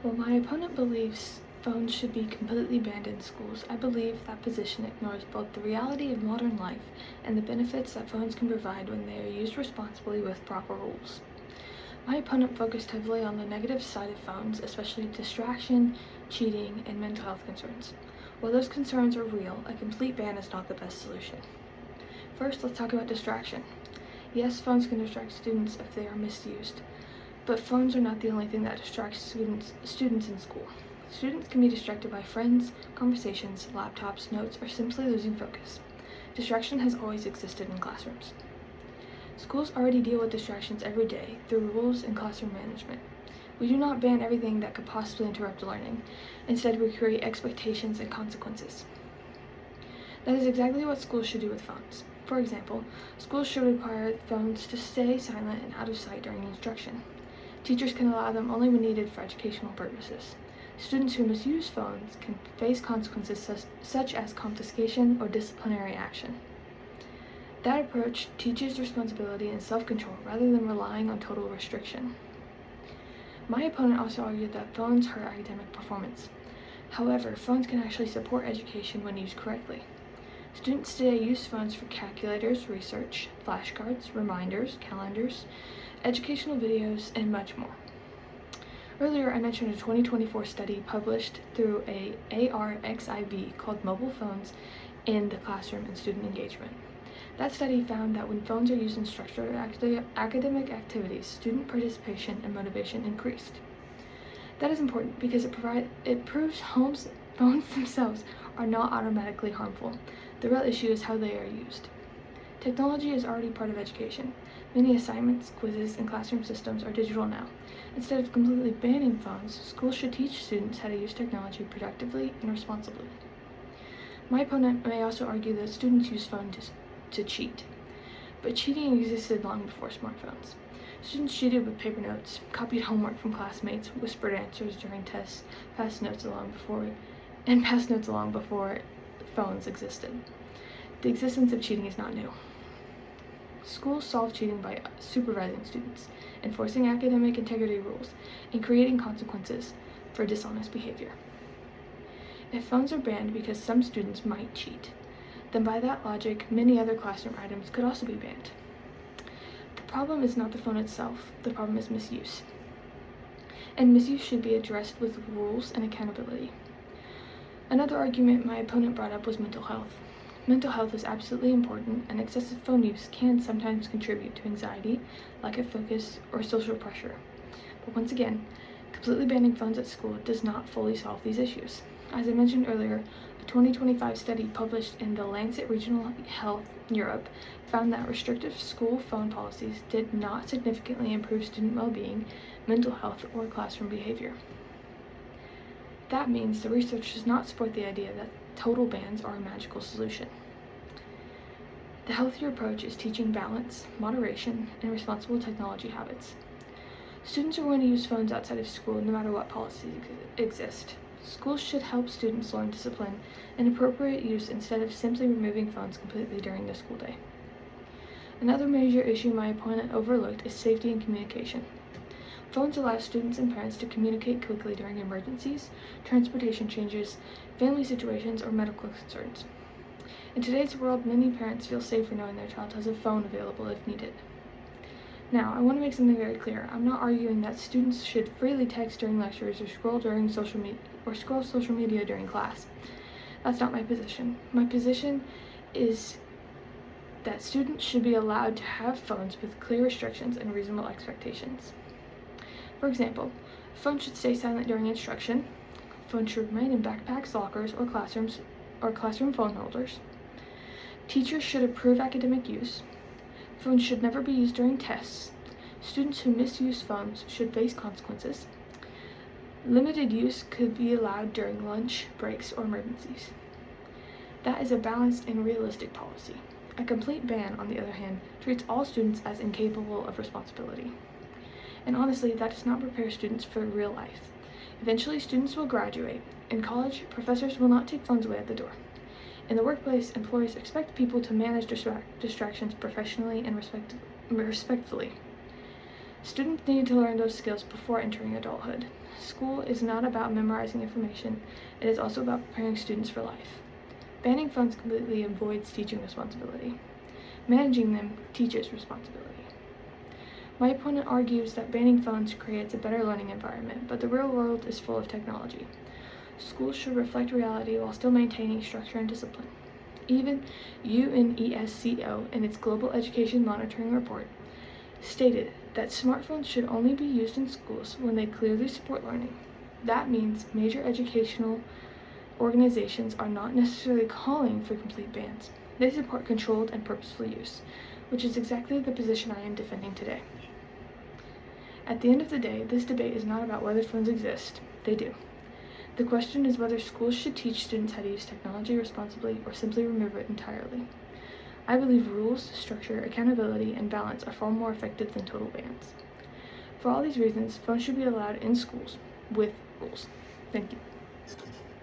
While my opponent believes phones should be completely banned in schools, I believe that position ignores both the reality of modern life and the benefits that phones can provide when they are used responsibly with proper rules. My opponent focused heavily on the negative side of phones, especially distraction, cheating, and mental health concerns. While those concerns are real, a complete ban is not the best solution. First, let's talk about distraction. Yes, phones can distract students if they are misused, but phones are not the only thing that distracts students in school. Students can be distracted by friends, conversations, laptops, notes, or simply losing focus. Distraction has always existed in classrooms. Schools already deal with distractions every day through rules and classroom management. We do not ban everything that could possibly interrupt learning. Instead, we create expectations and consequences. That is exactly what schools should do with phones. For example, schools should require phones to stay silent and out of sight during instruction. Teachers can allow them only when needed for educational purposes. Students who misuse phones can face consequences such as confiscation or disciplinary action. That approach teaches responsibility and self-control rather than relying on total restriction. My opponent also argued that phones hurt academic performance. However, phones can actually support education when used correctly. Students today use phones for calculators, research, flashcards, reminders, calendars, educational videos, and much more. Earlier, I mentioned a 2024 study published through a ARXIV called Mobile Phones in the Classroom and Student Engagement. That study found that when phones are used in structured academic activities, student participation and motivation increased. That is important because it proves phones themselves are not automatically harmful. The real issue is how they are used. Technology is already part of education. Many assignments, quizzes, and classroom systems are digital now. Instead of completely banning phones, schools should teach students how to use technology productively and responsibly. My opponent may also argue that students use phones to cheat, but cheating existed long before smartphones. Students cheated with paper notes, copied homework from classmates, whispered answers during tests, passed notes along before phones existed. The existence of cheating is not new. Schools solve cheating by supervising students, enforcing academic integrity rules, and creating consequences for dishonest behavior. If phones are banned because some students might cheat, then by that logic, many other classroom items could also be banned. The problem is not the phone itself, the problem is misuse. And misuse should be addressed with rules and accountability. Another argument my opponent brought up was mental health. Mental health is absolutely important, and excessive phone use can sometimes contribute to anxiety, lack of focus, or social pressure. But once again, completely banning phones at school does not fully solve these issues. As I mentioned earlier, a 2025 study published in the Lancet Regional Health Europe found that restrictive school phone policies did not significantly improve student well-being, mental health, or classroom behavior. That means the research does not support the idea that total bans are a magical solution. The healthier approach is teaching balance, moderation, and responsible technology habits. Students are going to use phones outside of school no matter what policies exist. Schools should help students learn discipline and appropriate use instead of simply removing phones completely during the school day. Another major issue my opponent overlooked is safety and communication. Phones allow students and parents to communicate quickly during emergencies, transportation changes, family situations, or medical concerns. In today's world, many parents feel safer knowing their child has a phone available if needed. Now, I want to make something very clear. I'm not arguing that students should freely text during lectures or scroll social media during class. That's not my position. My position is that students should be allowed to have phones with clear restrictions and reasonable expectations. For example, phones should stay silent during instruction. Phones should remain in backpacks, lockers, or classroom phone holders. Teachers should approve academic use. Phones should never be used during tests. Students who misuse phones should face consequences. Limited use could be allowed during lunch, breaks, or emergencies. That is a balanced and realistic policy. A complete ban, on the other hand, treats all students as incapable of responsibility. And honestly, that does not prepare students for real life. Eventually, students will graduate. In college, professors will not take phones away at the door. In the workplace, employers expect people to manage distractions professionally and respectfully. Students need to learn those skills before entering adulthood. School is not about memorizing information, it is also about preparing students for life. Banning phones completely avoids teaching responsibility. Managing them teaches responsibility. My opponent argues that banning phones creates a better learning environment, but the real world is full of technology. Schools should reflect reality while still maintaining structure and discipline. Even UNESCO, in its Global Education Monitoring Report, stated that smartphones should only be used in schools when they clearly support learning. That means major educational organizations are not necessarily calling for complete bans. They support controlled and purposeful use, which is exactly the position I am defending today. At the end of the day, this debate is not about whether phones exist. They do. The question is whether schools should teach students how to use technology responsibly or simply remove it entirely. I believe rules, structure, accountability, and balance are far more effective than total bans. For all these reasons, phones should be allowed in schools with rules. Thank you.